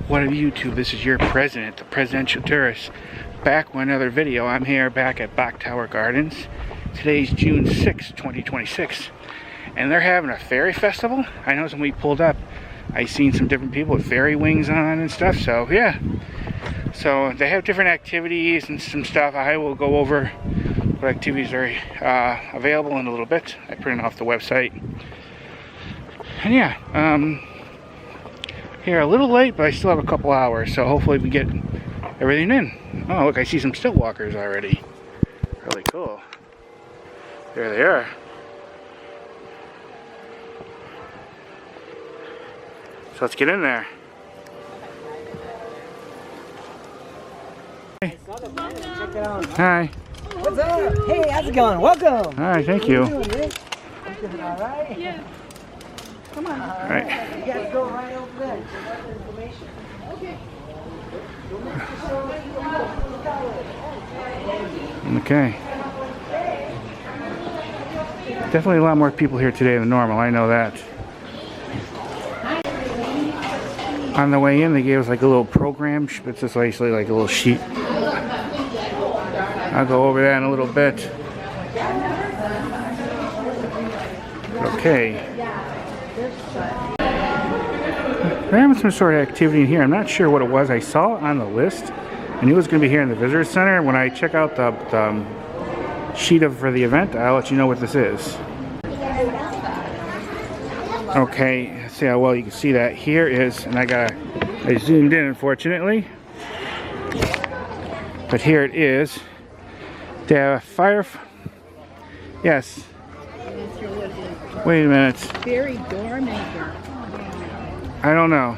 What up YouTube, this is your president, the presidential tourist, back with another video. I'm here back at Bok Tower Gardens. Today's June 6, 2026, and they're having a fairy festival. I know when we pulled up, I seen some different people with fairy wings on and stuff, so yeah. So they have different activities and some stuff. I will go over what activities are available in a little bit. I printed off the website. And yeah, here a little late, but I still have a couple hours, so hopefully we get everything in. Oh, look, I see some stilt walkers already. Really cool. There they are. So let's get in there. Hey. Check it out. Hi. What's up? Hey, how's it going? Welcome. Hi, thank you. All right? Yeah. Come on. All right. You guys go right over there. Check out the information. Okay. Definitely a lot more people here today than normal, I know that. On the way in, they gave us like a little program. It's just basically like a little sheet. I'll go over that in a little bit. Okay. They're having some sort of activity in here. I'm not sure what it was. I saw it on the list. I knew it was going to be here in the visitor center. When I check out the sheet for the event, I'll let you know what this is. Okay, let's see how well you can see that. Here is, and I zoomed in unfortunately, but here it is. They have a fire. Yes. Wait a minute. Fairy door maker. I don't know.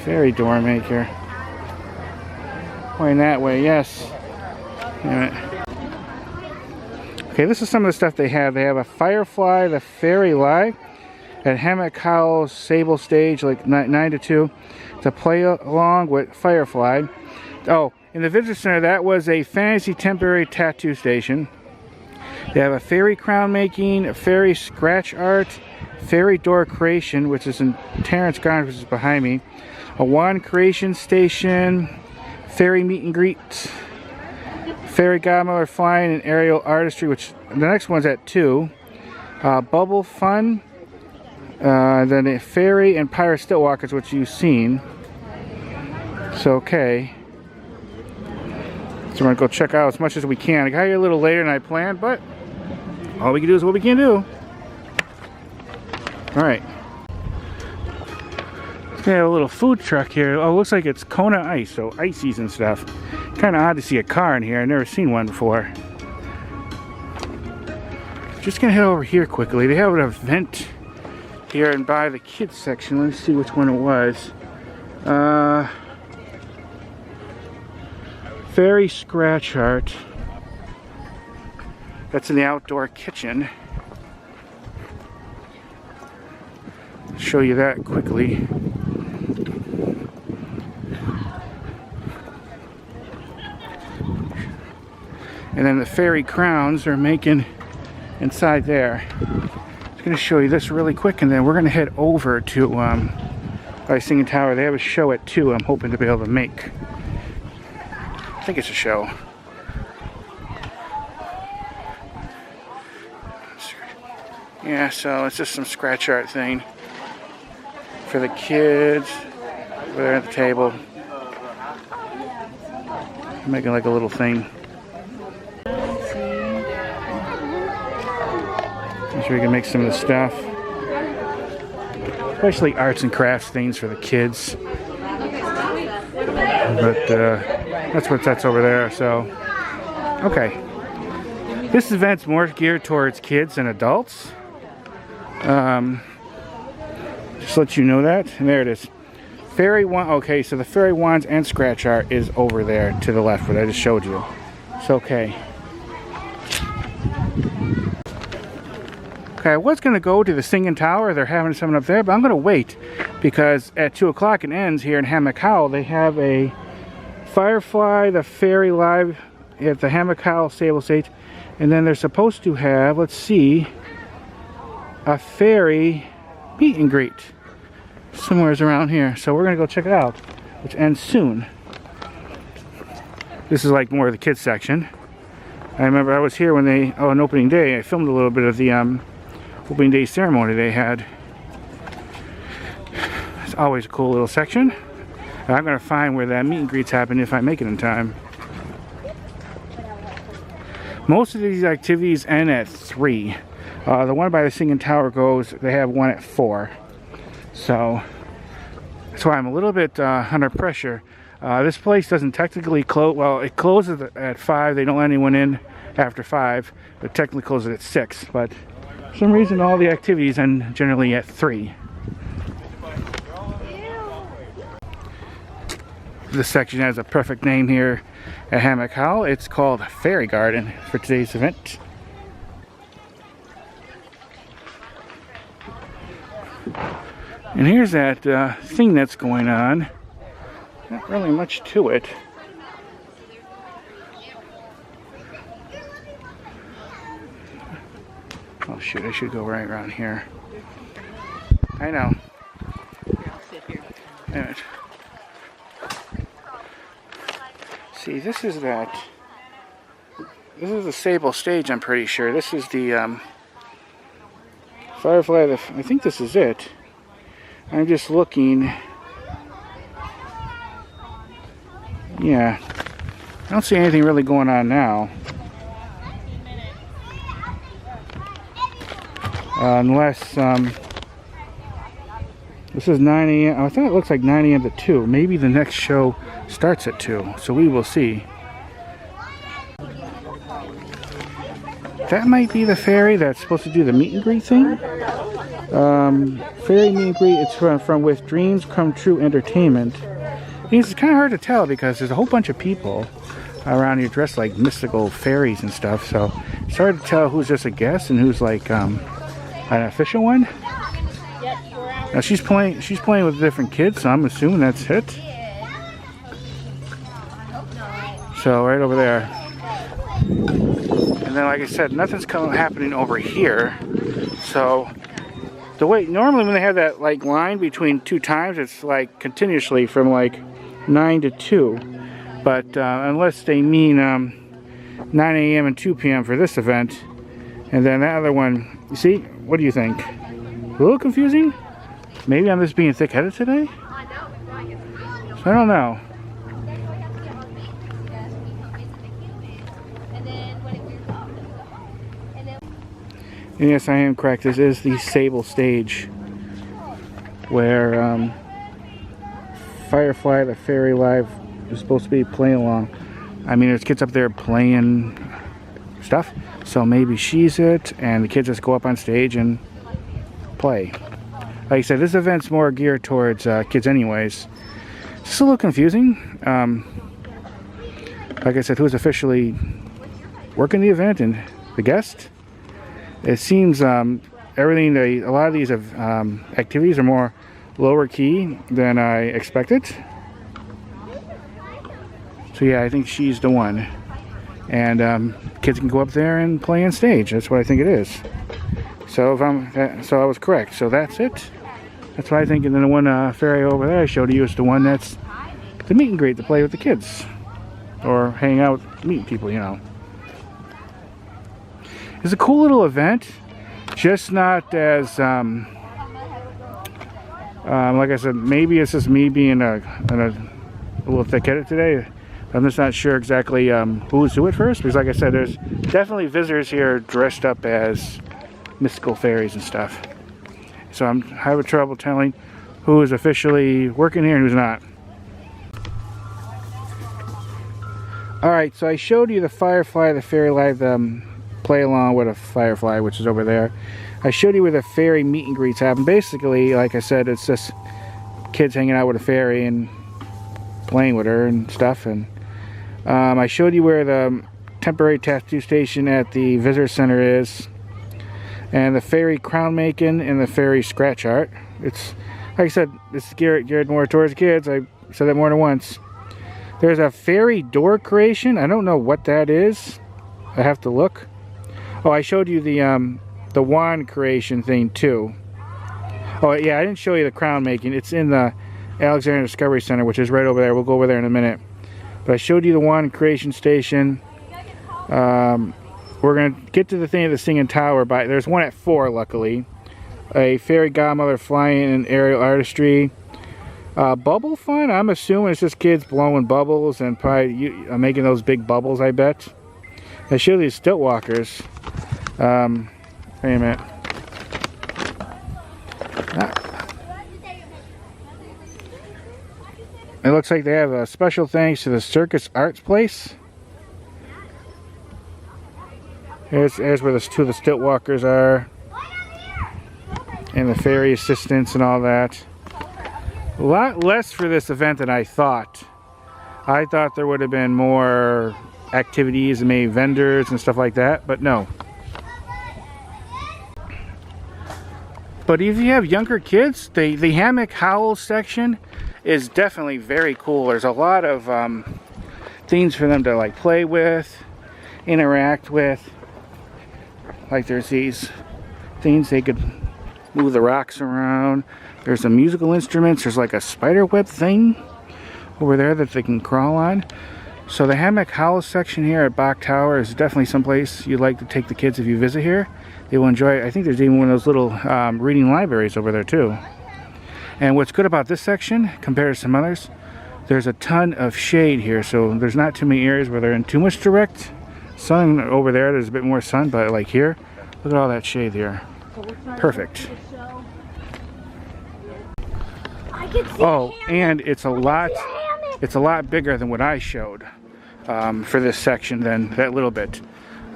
Fairy door maker. Going that way, yes. Wait a minute. Okay, this is some of the stuff they have. They have a Firefly, the Fairy Live at Hammock Hollow Sable Stage, like 9 to 2, to play along with Firefly. Oh, in the visitor center, that was a fantasy temporary tattoo station. They have a fairy crown making, a fairy scratch art, fairy door creation, which is in Terrence Gardens, which is behind me, a wand creation station, fairy meet and greet, fairy godmother flying, and aerial artistry, which the next one's at 2, bubble fun, then a fairy and pirate stilt walkers, which you've seen. So okay, so we're gonna go check out as much as we can. I got here a little later than I planned, but all we can do is what we can do. All right. They have a little food truck here. Oh, it looks like it's Kona Ice, so ices and stuff. Kind of odd to see a car in here. I've never seen one before. Just gonna head over here quickly. They have an event here and by the kids section. Let's see which one it was. Fairy scratch art. That's in the outdoor kitchen. Show you that quickly. And then the fairy crowns are making inside there. I'm just going to show you this really quick, and then we're going to head over to by Singing Tower. They have a show at 2 I'm hoping to be able to make. I think it's a show. Yeah, so it's just some scratch art thing for the kids. Over there at the table. Making like a little thing. I'm sure we can make some of the stuff. Especially arts and crafts things for the kids. But that's over there, so okay. This event's more geared towards kids and adults. Just let you know that. And there it is. Fairy wand. Okay, so the fairy wands and scratch art is over there to the left, what I just showed you. It's okay. Okay, I was going to go to the Singing Tower. They're having something up there, but I'm going to wait because at 2 o'clock it ends here in Hammock Hollow. They have a Firefly, the Fairy Live at the Hammock Hollow Sable Stage. And then they're supposed to have, let's see, a fairy meet and greet. somewhere's around here. So we're gonna go check it out, which ends soon. This is like more of the kids section. I remember I was here when they, on opening day, I filmed a little bit of the opening day ceremony they had. It's always a cool little section. And I'm gonna find where that meet and greets happen if I make it in time. Most of these activities end at 3. The one by the Singing Tower they have one at 4. So that's why I'm a little bit under pressure. This place doesn't technically close. Well, it closes at 5. They don't let anyone in after 5, but technically closes at 6. But for some reason, all the activities end generally at 3. This section has a perfect name here at Hammock Hollow. It's called Fairy Garden for today's event. And here's that thing that's going on. Not really much to it. Oh shoot, I should go right around here. I know. Damn it. See, this is the Sable stage, I'm pretty sure. This is the Firefly, I think this is it. I'm just looking. Yeah, I don't see anything really going on now. Unless, this is 9 a.m. I thought it looks like 9 a.m. to 2. Maybe the next show starts at 2, so we will see. That might be the fairy that's supposed to do the meet and greet thing. Fairy meet and greet, it's from With Dreams Come True Entertainment. It's kind of hard to tell because there's a whole bunch of people around here dressed like mystical fairies and stuff, so it's hard to tell who's just a guest and who's like an official one. Now she's playing with different kids, so I'm assuming that's it. So right over there. And then, like I said, nothing's happening over here. So the way normally when they have that like line between 2 times, it's like continuously from like 9 to 2. But unless they mean 9 a.m. and 2 p.m. for this event, and then that other one, you see, what do you think? A little confusing? Maybe I'm just being thick-headed today? So I don't know. And yes, I am correct. This is the Sable stage where Firefly the Fairy Live is supposed to be playing along. I mean, there's kids up there playing stuff, so maybe she's it, and the kids just go up on stage and play. Like I said, this event's more geared towards kids anyways. It's just a little confusing. Like I said, who's officially working the event and the guest? It seems everything, a lot of these activities are more lower key than I expected. So yeah, I think she's the one. And kids can go up there and play on stage. That's what I think it is. So so I was correct. So that's it. That's what I think. And then the one fairy over there I showed you is the one that's the meet and greet to play with the kids or hang out, meet people, you know. It's a cool little event, just not as like I said, maybe it's just me being a little thick-headed today. I'm just not sure exactly who's who at first, because like I said, there's definitely visitors here dressed up as mystical fairies and stuff. So I'm having trouble telling who is officially working here and who's not. Alright, so I showed you the Firefly, the Fairy Live play along with a Firefly, which is over there. I showed you where the fairy meet and greets happen. Basically, like I said, it's just kids hanging out with a fairy and playing with her and stuff. And I showed you where the temporary tattoo station at the visitor center is, and the fairy crown making and the fairy scratch art. It's like I said, it's geared more towards kids. I said that more than once. There's a fairy door creation. I don't know what that is. I have to look. Oh, I showed you the wand creation thing too. Oh yeah, I didn't show you the crown making. It's in the Alexandria Discovery Center, which is right over there. We'll go over there in a minute. But I showed you the one creation station. We're gonna get to the thing at the Singing Tower. There's one at 4, luckily. A fairy godmother flying in aerial artistry. Bubble fun. I'm assuming it's just kids blowing bubbles and probably making those big bubbles. I bet. I showed these stilt walkers. Wait a minute. It looks like they have a special thanks to the Circus Arts Place. Here's where the 2 of the stilt walkers are. And the fairy assistants and all that. A lot less for this event than I thought. I thought there would have been more activities and maybe vendors and stuff like that, but no. But if you have younger kids, the Hammock Hollow section is definitely very cool. There's a lot of things for them to like play with, interact with. Like there's these things they could move the rocks around. There's some musical instruments. There's like a spider web thing over there that they can crawl on. So the Hammock Hollow section here at Bok Tower is definitely someplace you'd like to take the kids if you visit here. They will enjoy it. I think there's even one of those little reading libraries over there too. And what's good about this section compared to some others, there's a ton of shade here, so there's not too many areas where they're in too much direct sun. Over there there's a bit more sun, but like here, look at all that shade here. Perfect. Oh, and it's a lot bigger than what I showed for this section than that little bit.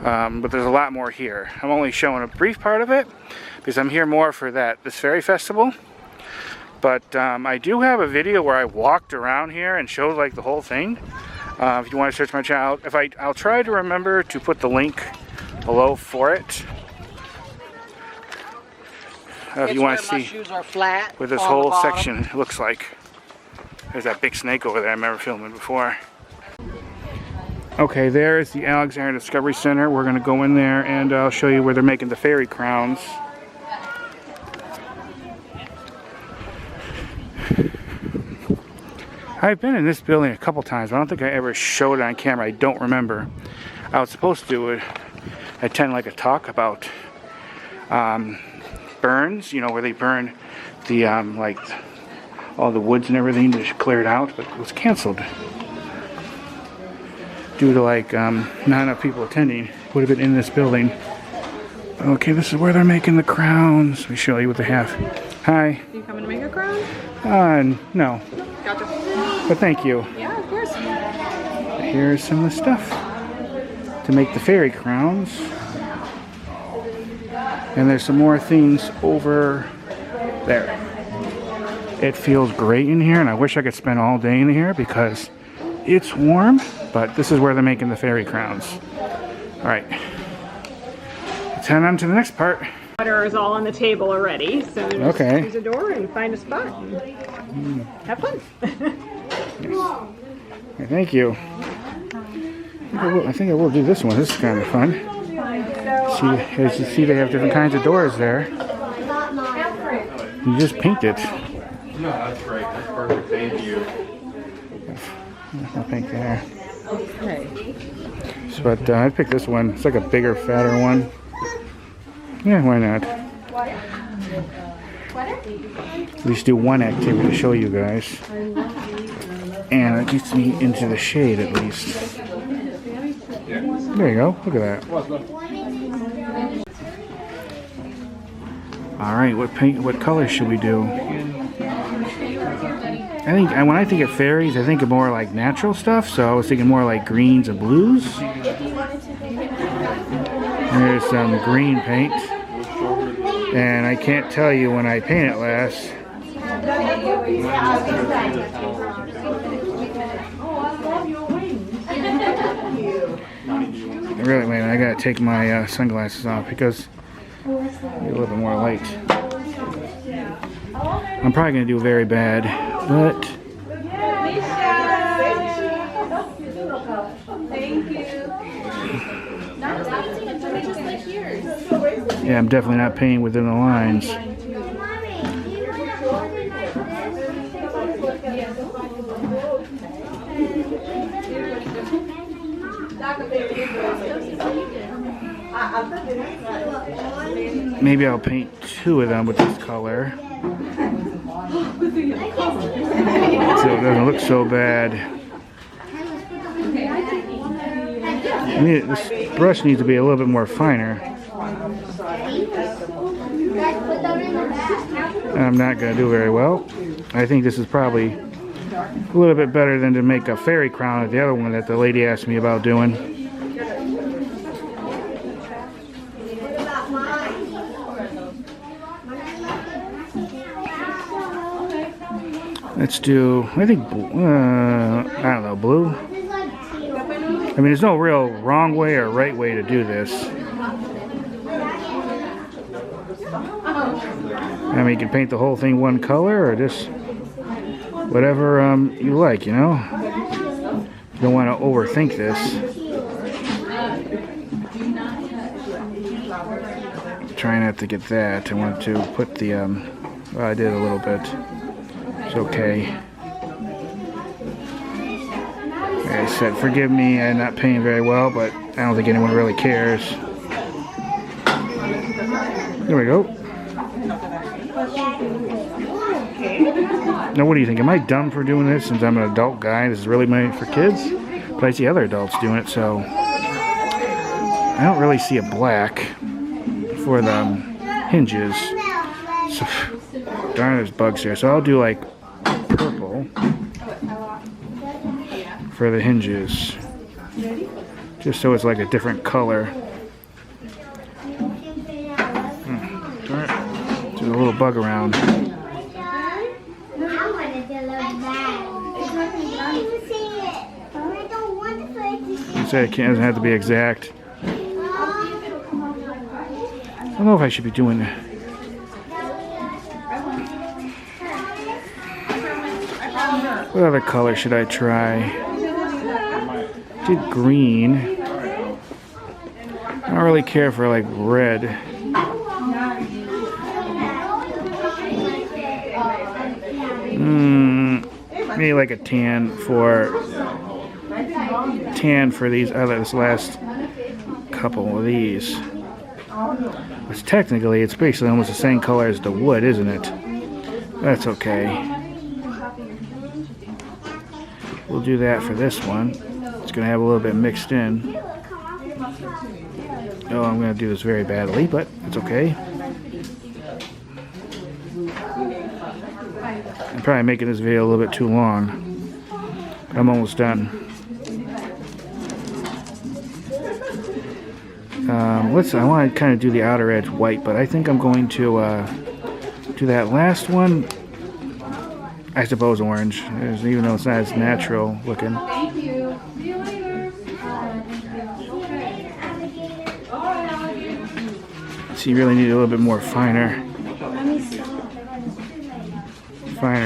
But there's a lot more here. I'm only showing a brief part of it because I'm here more for this fairy festival. But I do have a video where I walked around here and showed like the whole thing. If you want to search my channel, I'll try to remember to put the link below for it. If you want to see what this whole section looks like. There's that big snake over there I remember filming before. Okay, there's the Alexandria Discovery Center. We're going to go in there and I'll show you where they're making the fairy crowns. I've been in this building a couple times, but I don't think I ever showed it on camera. I don't remember. I was supposed to attend like a talk about burns, you know, where they burn the like all the woods and everything to clear it out, but it was canceled due to like not enough people attending. Would have been in this building. Okay, this is where they're making the crowns. Let me show you what they have. Hi. You coming to make a crown? No. Gotcha. But thank you. Yeah, of course. Here's some of the stuff to make the fairy crowns. And there's some more things over there. It feels great in here, and I wish I could spend all day in here because it's warm, but this is where they're making the fairy crowns. All right, let's head on to the next part. Water is all on the table already, so just use a door and find a spot and have fun. Okay, thank you. I think I will do this one. This is kind of fun. See, as you see, they have different kinds of doors there. You just paint it. No, that's great. That's perfect. Thank you. I'll paint there. Okay. But I picked this one. It's like a bigger, fatter one. Yeah, why not? At least do one activity to show you guys. And it gets me into the shade at least. There you go. Look at that. Alright, what color should we do? I think when I think of fairies, I think of more like natural stuff, so I was thinking more like greens and blues. There's some green paint. And I can't tell you when I paint it last. Really, man, I gotta take my sunglasses off because I need a little bit more light. I'm probably gonna do very bad, but yeah, I'm definitely not painting within the lines. Maybe I'll paint 2 of them with this color. So it doesn't look so bad. This brush needs to be a little bit more finer. I'm not going to do very well. I think this is probably a little bit better than to make a fairy crown at the other one that the lady asked me about doing. Let's do, I think, I don't know, blue? I mean, there's no real wrong way or right way to do this. I mean, you can paint the whole thing one color or just whatever you like, you know? You don't want to overthink this. Try not to get that. I want to put the, well, I did a little bit. It's okay. Like I said, forgive me, I'm not painting very well, but I don't think anyone really cares. There we go. Now, what do you think? Am I dumb for doing this since I'm an adult guy? This is really made for kids? But I see other adults doing it, so I don't really see a black for the hinges. So, darn, there's bugs here. So I'll do like purple for the hinges, just so it's like a different color. Do a little bug around. You say it doesn't have to be exact. I don't know if I should be doing that. What other color should I try? Did green. I don't really care for like red. Maybe like a tan for these this last couple of these. Which technically it's basically almost the same color as the wood, isn't it? That's okay. We'll do that for this one. It's going to have a little bit mixed in. Oh, I'm going to do this very badly, but it's okay. I'm probably making this video a little bit too long. I'm almost done. I want to kind of do the outer edge white, but I think I'm going to do that last one. I suppose orange, even though it's not as natural looking. Thank you. See you later. So you really need a little bit more finer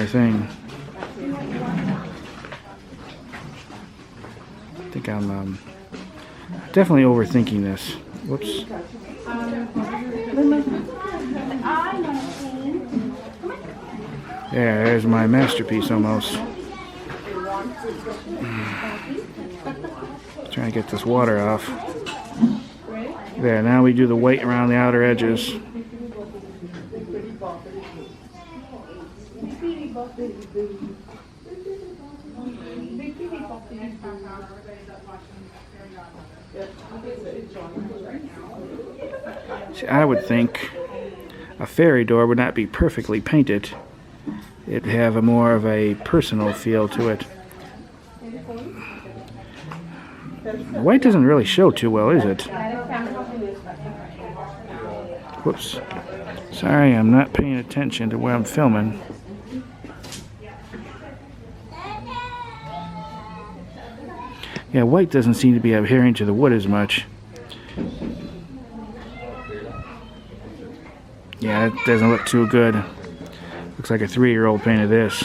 thing. I think I'm definitely overthinking this. Whoops. Yeah, there's my masterpiece almost. Trying to get this water off. There, now we do the white around the outer edges. See, I would think a fairy door would not be perfectly painted. It'd have a more of a personal feel to it. The white doesn't really show too well, is it? Whoops. Sorry, I'm not paying attention to where I'm filming. Yeah, white doesn't seem to be adhering to the wood as much. Yeah, it doesn't look too good. Looks like a 3-year-old painted this.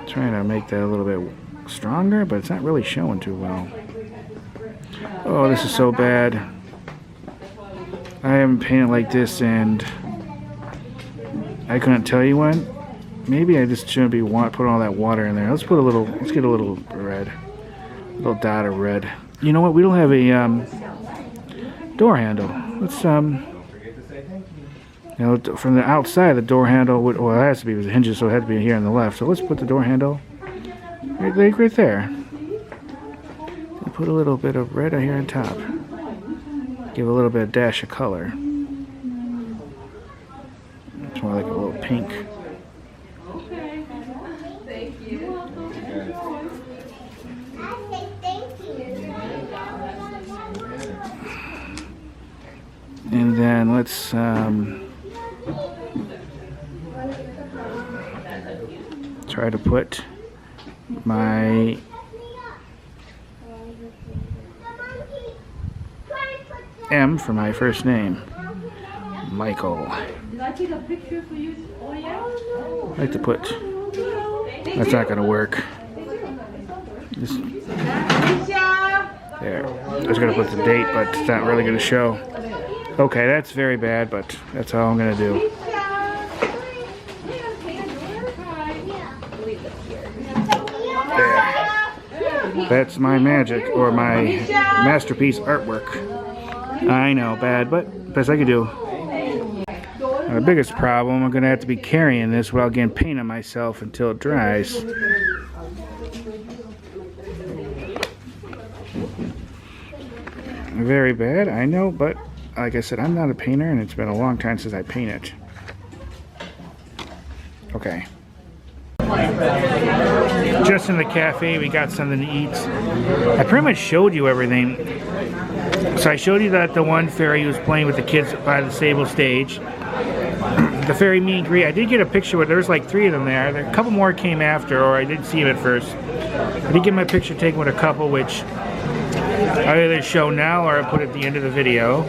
Trying to make that a little bit stronger, but it's not really showing too well. Oh, this is so bad. I haven't painted like this and I couldn't tell you when. Maybe I just shouldn't be putting all that water in there. Let's get a little red. Little dot of red. You know what? We don't have a door handle. Let's you know, from the outside, the door handle would, well, it has to be with the hinges, so it had to be here on the left. So let's put the door handle right there. And put a little bit of red here on top. Give a little bit of dash of color. It's more like a little pink. And then let's try to put my M for my first name, Michael. I like to put, that's not going to work. Just, there. I was going to put the date, but it's not really going to show. Okay, that's very bad, but that's all I'm going to do. There. That's my magic, or my masterpiece artwork. I know, bad, but best I can do. The biggest problem, I'm going to have to be carrying this without getting paint on myself until it dries. Very bad, I know, but like I said, I'm not a painter, and it's been a long time since I painted. Okay. Just in the cafe, we got something to eat. I pretty much showed you everything. So I showed you that the one fairy who was playing with the kids by the stable stage. The fairy meet and greet. I did get a picture where there was like 3 of them there. A couple more came after, or I didn't see them at first. I did get my picture taken with a couple, which I either show now or I put at the end of the video.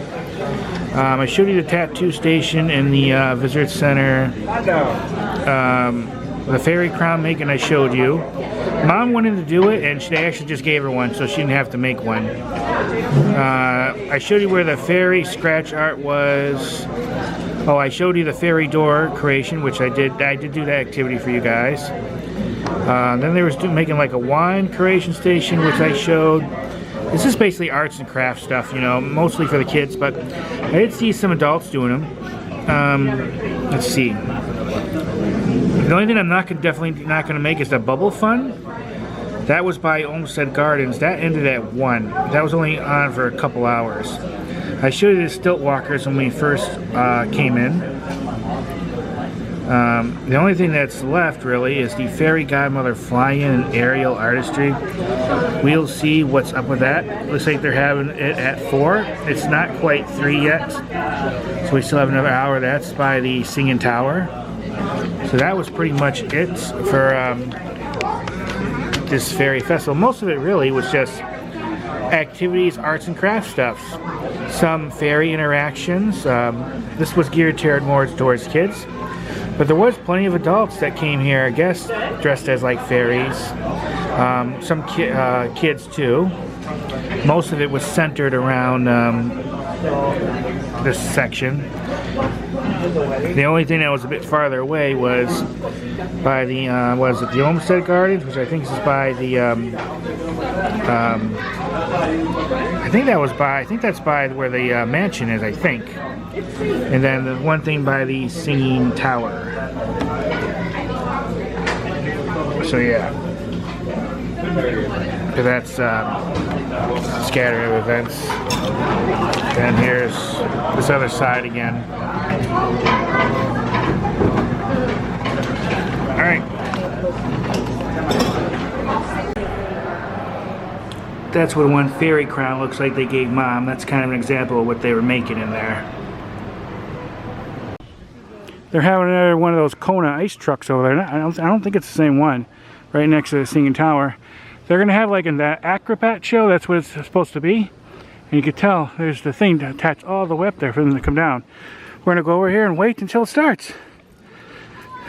I showed you the tattoo station in the visitor center. The fairy crown making I showed you. Mom wanted to do it, and they actually just gave her one, so she didn't have to make one. I showed you where the fairy scratch art was. Oh, I showed you the fairy door creation, which I did do that activity for you guys. Then they were making like a wine creation station, which I showed. This is basically arts and crafts stuff, you know, mostly for the kids, but I did see some adults doing them. Let's see. The only thing I'm definitely not going to make is the bubble fun. That was by Hammock Gardens. That ended at 1. That was only on for a couple hours. I showed you the stilt walkers when we first came in. The only thing that's left really is the fairy godmother fly-in and aerial artistry. We'll see what's up with that. Looks like they're having it at 4. It's not quite 3 yet, so we still have another hour. That's by the Singing Tower. So that was pretty much it for this fairy festival. Most of it really was just activities, arts and crafts stuff. Some fairy interactions. This was geared more towards kids. But there was plenty of adults that came here, I guess, dressed as like fairies. Some kids too. Most of it was centered around this section. The only thing that was a bit farther away was by the was it the Hammock Gardens, which I think is by the I think that's by where the mansion is, I think. And then the one thing by the Singing Tower. So yeah. So that's scattering of events. And here's this other side again. Alright. That's what one fairy crown looks like they gave Mom. That's kind of an example of what they were making in there. They're having another one of those Kona ice trucks over there. I don't think it's the same one. Right next to the Singing Tower. They're going to have like in that acrobat show. That's what it's supposed to be. And you can tell there's the thing attached all the way up there for them to come down. We're going to go over here and wait until it starts.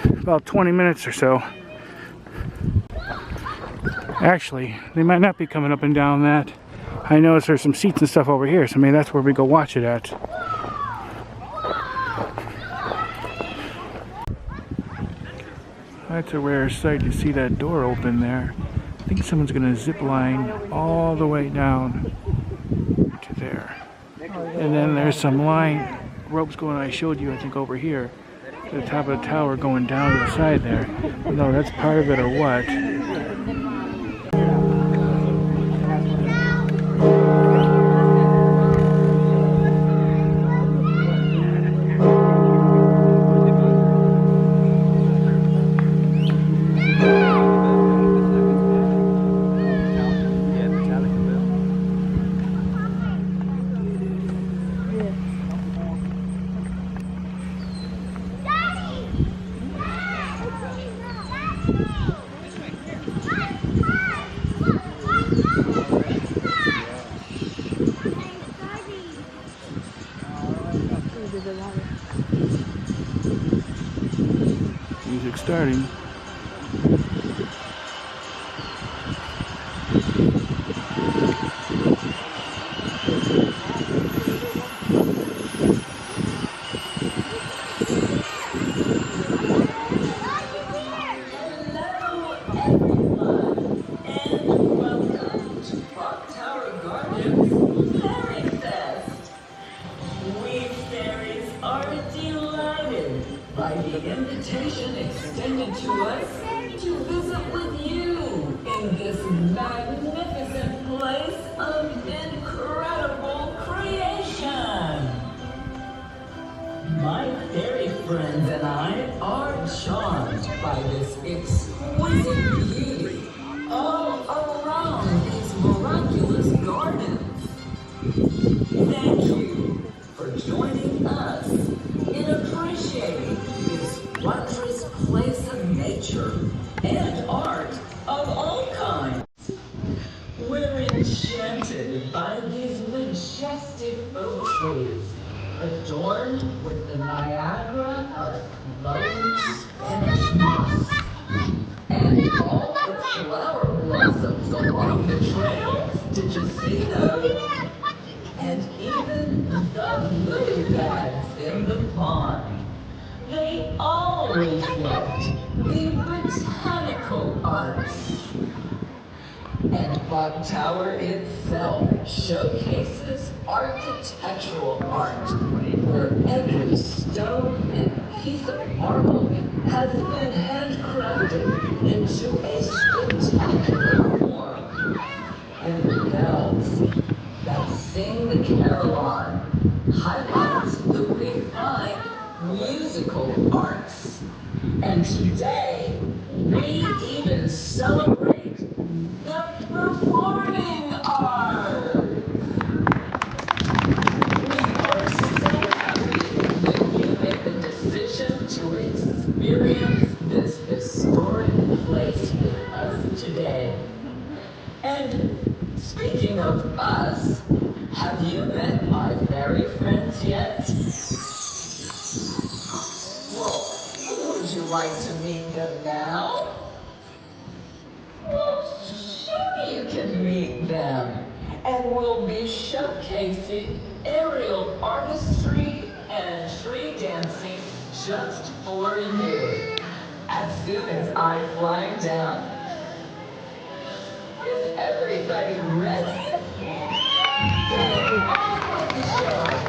About 20 minutes or so. Actually, they might not be coming up and down that. I noticed there's some seats and stuff over here, so maybe that's where we go watch it at. That's a rare sight to see that door open there. I think someone's gonna zip line all the way down to there. And then there's some line ropes going, I showed you, I think, over here to the top of the tower going down to the side there. No, that's part of it or what? Music starting. Welcome to Bok Tower Gardens Fairy Fest. We fairies are delighted by the invitation extended to us to visit with you in this magnificent place of incredible creation. My fairy friends and I are charmed by this exquisite beauty all around these miraculous gardens. Thank you for joining us in appreciating this wondrous place of nature and art of all kinds. We're enchanted by these majestic oak trees, adorned with the Niagara of glowing Spanish moss, and all the flower blossoms along the trail. Did you see those? And even the lily pads in the pond. They all reflect the botanical arts. And Bok Tower itself showcases architectural art, where every stone and piece of marble has been handcrafted into a spectacular form. And the bells that sing the carillon highlights the refined musical arts. And today, we even celebrate the performing arts. We are so happy that you made the decision to experience this historic place with us today. And speaking of us, have you met my fairy friends yet? Well, would you like to meet them now? Well, sure you can meet them. And we'll be showcasing aerial artistry and tree dancing just for you as soon as I fly down. Is everybody ready? Then on with the show.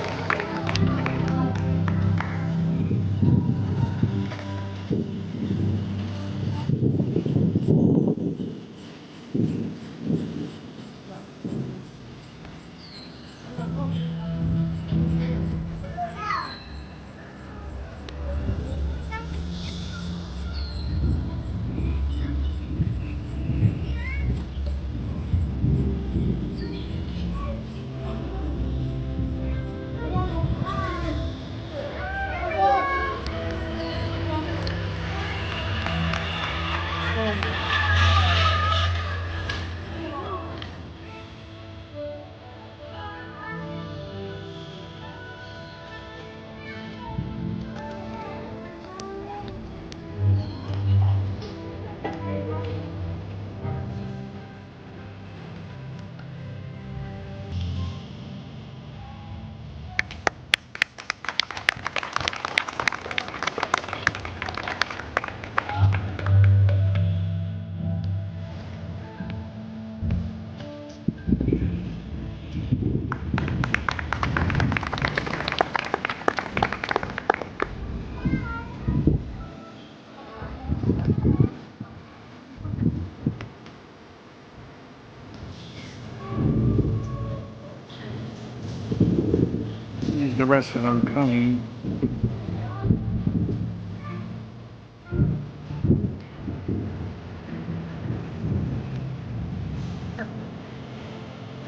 the rest of them coming. I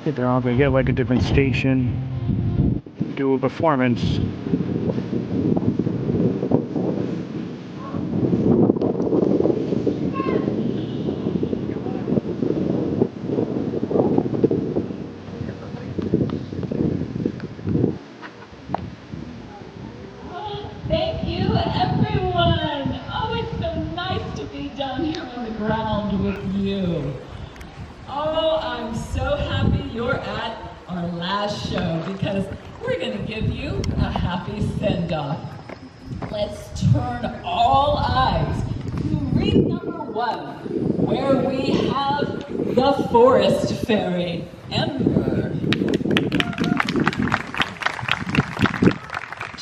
think they're all gonna get like a different station, do a performance. Thank you, everyone. Oh, it's so nice to be down here on the ground with you. Oh, I'm so happy you're at our last show because we're going to give you a happy send-off. Let's turn all eyes to ring number 1, where we have the forest fairy, Ember.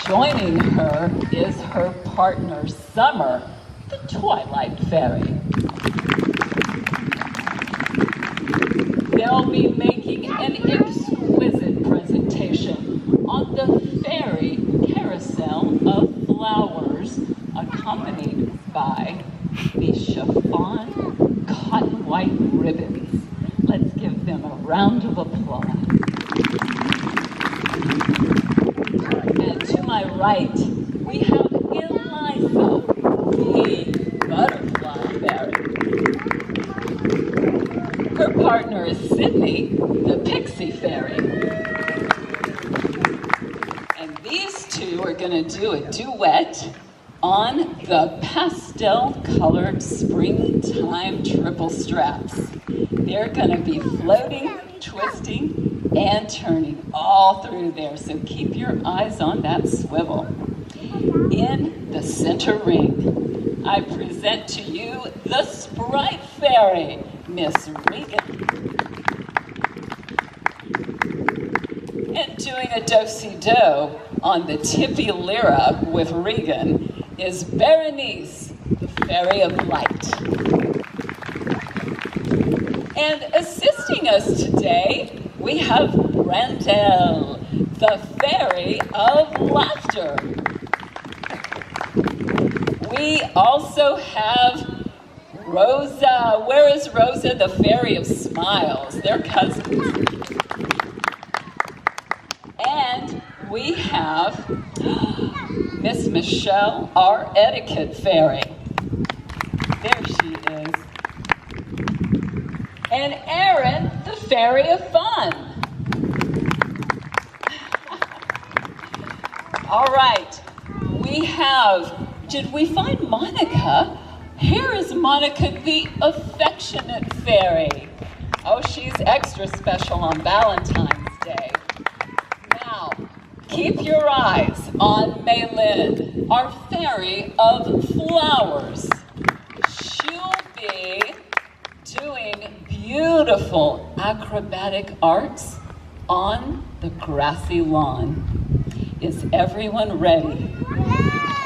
Joining her is her partner, Summer, the Twilight Fairy. They'll be making an exquisite presentation on the fairy carousel of flowers, accompanied by the chiffon cotton white ribbons. Let's give them a round of applause. And to my right, we have Eliza, the butterfly fairy. Her partner is Sydney, the pixie fairy. And these two are going to do a duet on the pastel-colored springtime triple straps. They're going to be floating, twisting, and turning all through there, so keep your eyes on that swivel. In the center ring, I present to you the Sprite Fairy, Miss Regan. And doing a do-si-do on the tippy lira with Regan is Berenice, the Fairy of Light. And assisting us today, we have Brandel, the Fairy of Laughter. We also have Rosa. Where is Rosa, the Fairy of Smiles? They're cousins. And we have Miss Michelle, our Etiquette Fairy. There she is. And Erin, the Fairy of Fun. All right, we have, did we find Monica? Here is Monica, the Affectionate Fairy. Oh, she's extra special on Valentine's Day. Now, keep your eyes on Maylin, our Fairy of Flowers. She'll be doing beautiful acrobatic arts on the grassy lawn. Is everyone ready?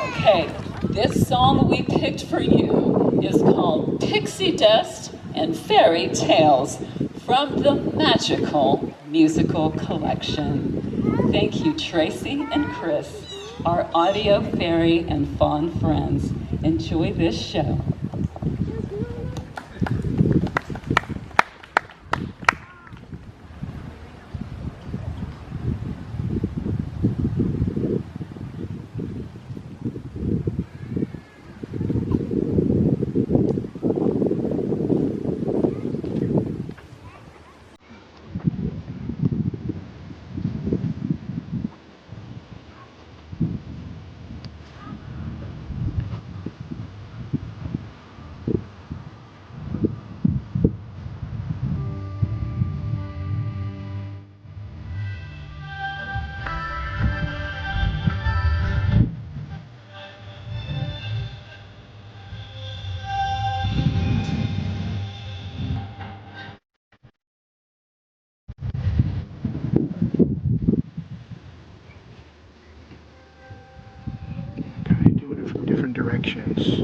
Okay, this song we picked for you is called Pixie Dust and Fairy Tales from the Magical Musical Collection. Thank you, Tracy and Chris, our audio fairy and fawn friends. Enjoy this show. Okay, do it from different directions.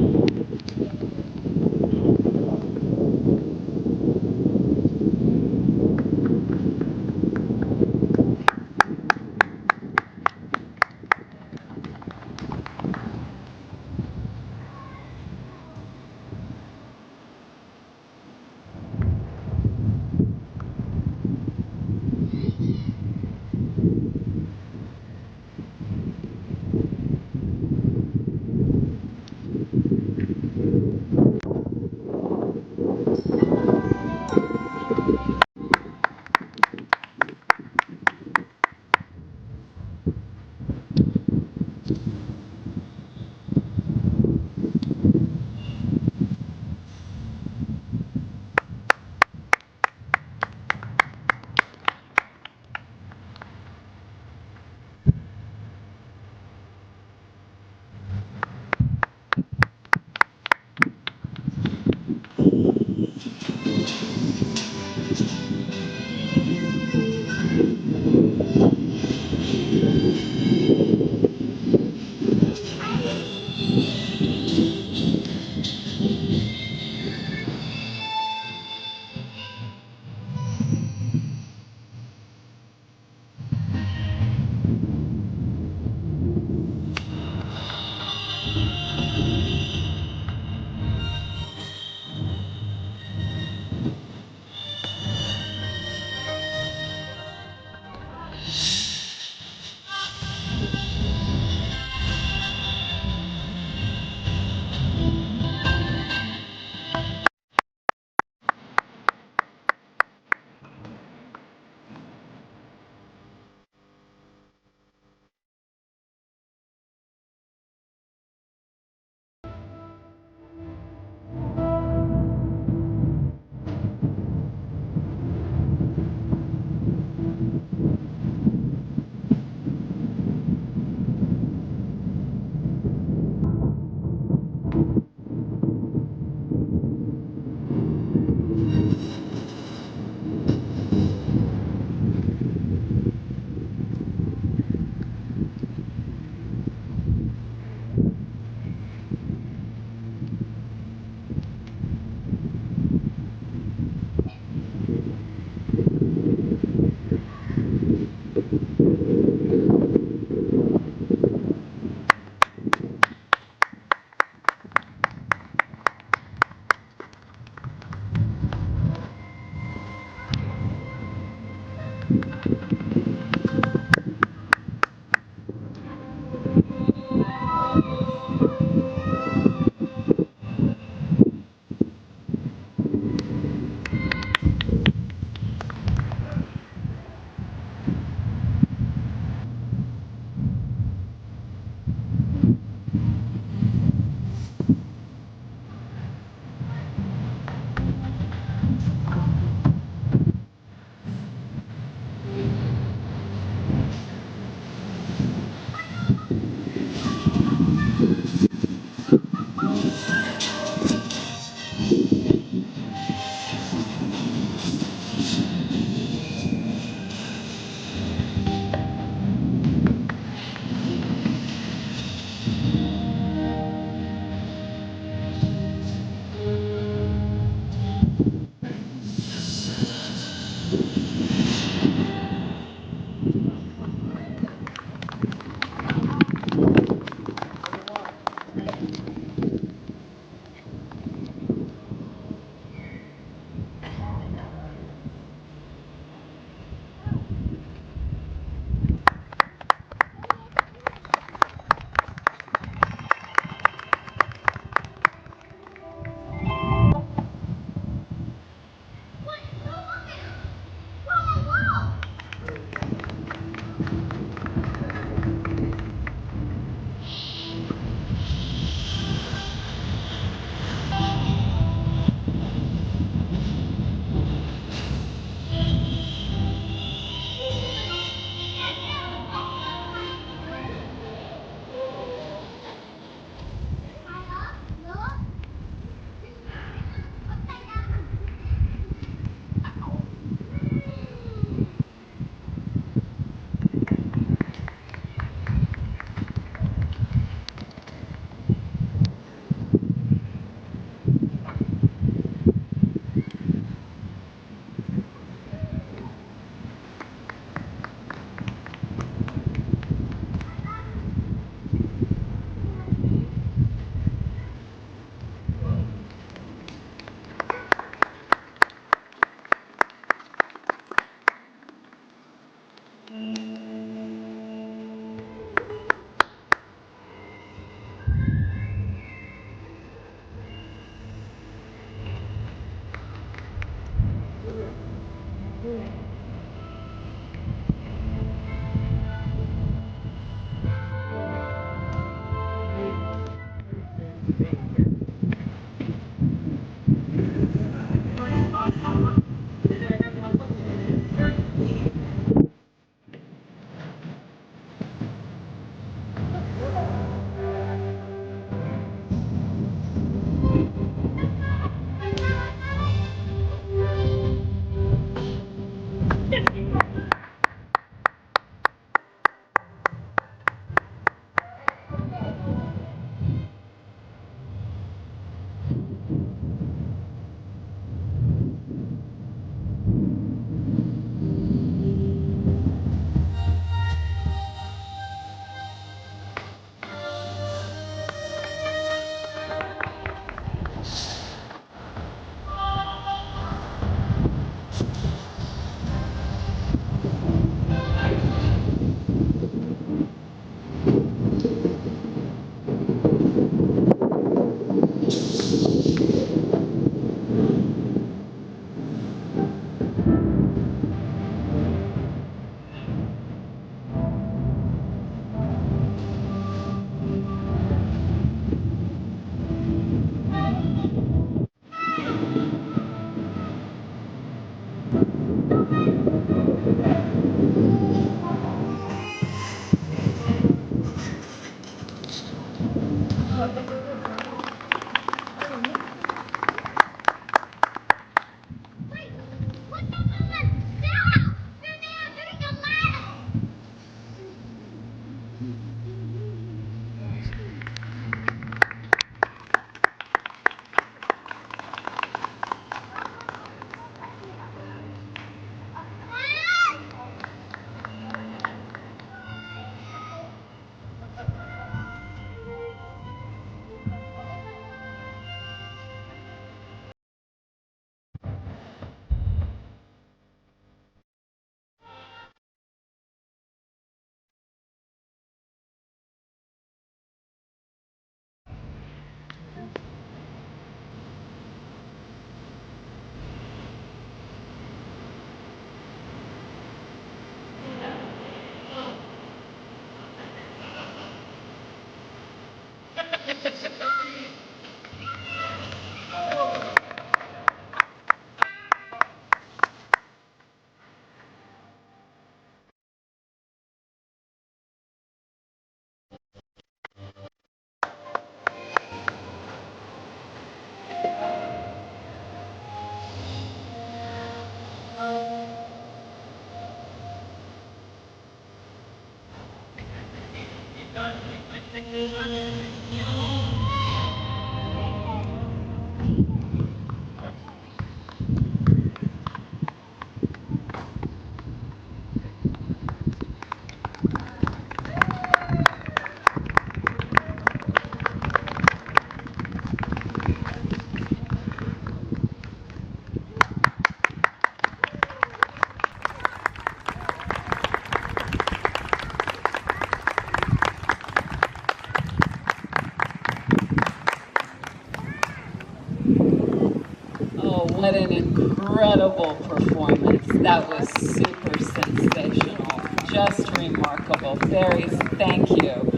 What an incredible performance. That was super sensational. Just remarkable. Fairies, thank you.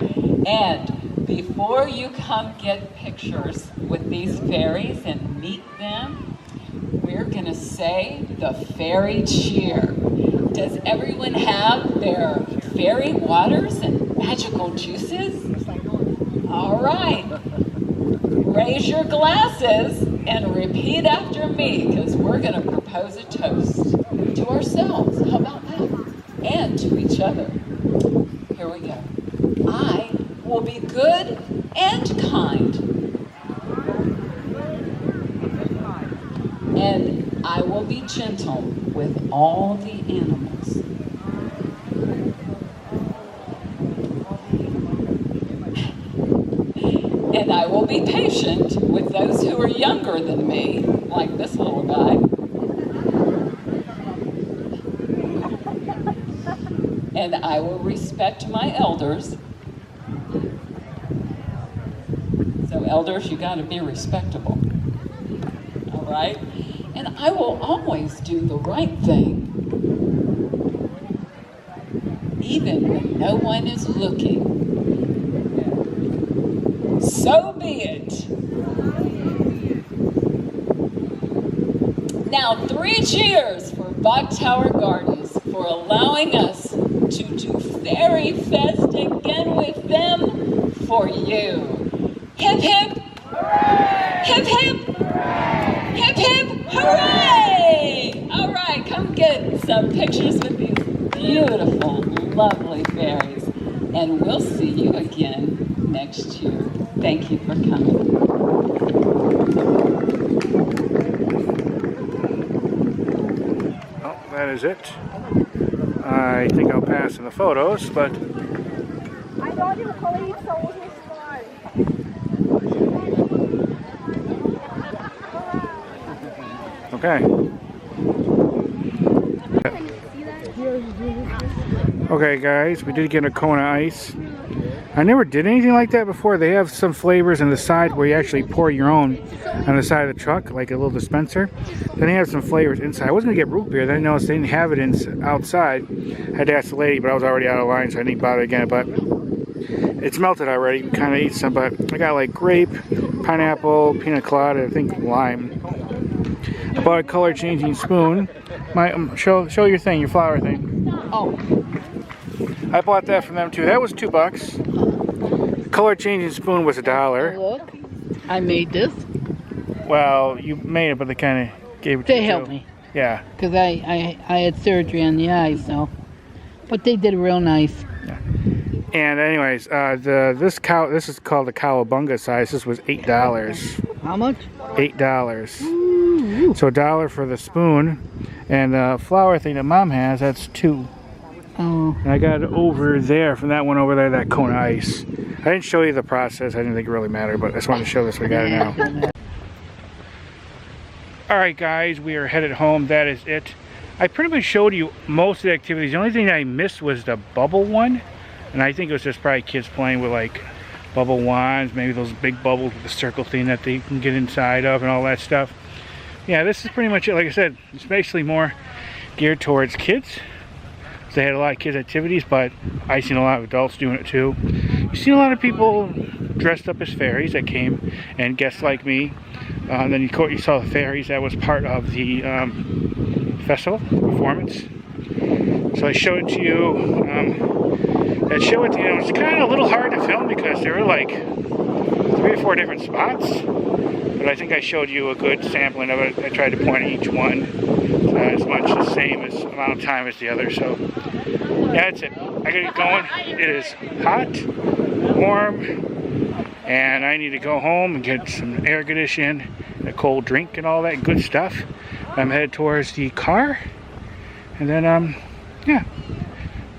And before you come get pictures with these fairies and meet them, we're going to say the fairy cheer. Does everyone have their fairy waters and magical juices? All right. Raise your glasses and repeat after me, because we're going to propose a toast to ourselves. How about that? And to each other. Here we go. I will be good and kind. And I will be gentle with all the animals. And I will be patient with those who are younger than me, like this little guy. And I will respect my elders. So elders, you gotta be respectable. All right? And I will always do the right thing, even when no one is looking. So be it. Now 3 cheers for Bok Tower Gardens for allowing us to do Fairy Fest again with them for you. Hip hip! Hooray! Hip hip! Hooray! Hip hip! Hooray! All right, come get some pictures with these beautiful, lovely fairies. And we'll see you again next year. Thank you for coming. Well, that is it. I think I'll pass in the photos, but okay. Okay guys, we did get a cone of ice. I never did anything like that before. They have some flavors on the side where you actually pour your own on the side of the truck, like a little dispenser. Then they have some flavors inside. I was going to get root beer, then I noticed they didn't have it outside. I had to ask the lady, but I was already out of line, so I didn't bother again. But it's melted already. You can kind of eat some, but I got like grape, pineapple, pina colada, I think lime. I bought a color changing spoon. Show your thing, your flower thing. Oh. I bought that from them too. That was $2. The color changing spoon was $1. Look, I made this. Well, you made it, but they kind of gave it to you. They helped me. Yeah. Because I had surgery on the eye, so. But they did real nice. Yeah. And anyways, this is called the cowabunga size. This was $8. How much? $8. Ooh. So $1 for the spoon, and the flower thing that Mom has, that's $2. Oh. And I got it over there from that one over there, that cone of ice. I didn't show you the process. I didn't think it really mattered, but I just wanted to show this. We got it now. Alright guys, we are headed home. That is it. I pretty much showed you most of the activities. The only thing I missed was the bubble one. And I think it was just probably kids playing with like bubble wands, maybe those big bubbles with the circle thing that they can get inside of and all that stuff. Yeah, this is pretty much it. Like I said, it's basically more geared towards kids. They had a lot of kids activities, but I've seen a lot of adults doing it too. You've seen a lot of people dressed up as fairies that came, and guests like me. Then you saw the fairies that was part of the festival performance. So I showed it to you. That show it to you. It's kind of a little hard to film because there were like 3 or 4 different spots. But I think I showed you a good sampling of it. I tried to point at each one. As much the same as amount of time as the other. So yeah, that's it. I gotta get going. It is hot, warm, and I need to go home and get some air conditioning, a cold drink, and all that good stuff. I'm headed towards the car, and then yeah,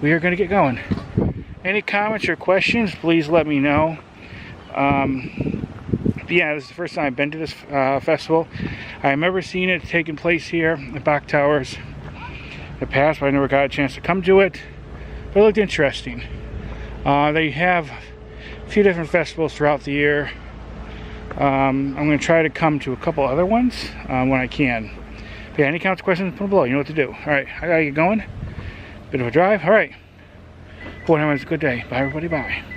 we are gonna get going. Any comments or questions, please let me know. Yeah, this is the first time I've been to this festival. I remember seeing it taking place here at Bok Towers in the past, but I never got a chance to come to it. But it looked interesting. They have a few different festivals throughout the year. I'm going to try to come to a couple other ones when I can. But yeah, any comments, questions, put them below. You know what to do. Alright, I gotta get going. Bit of a drive. Alright. Hope everyone has a good day. Bye, everybody. Bye.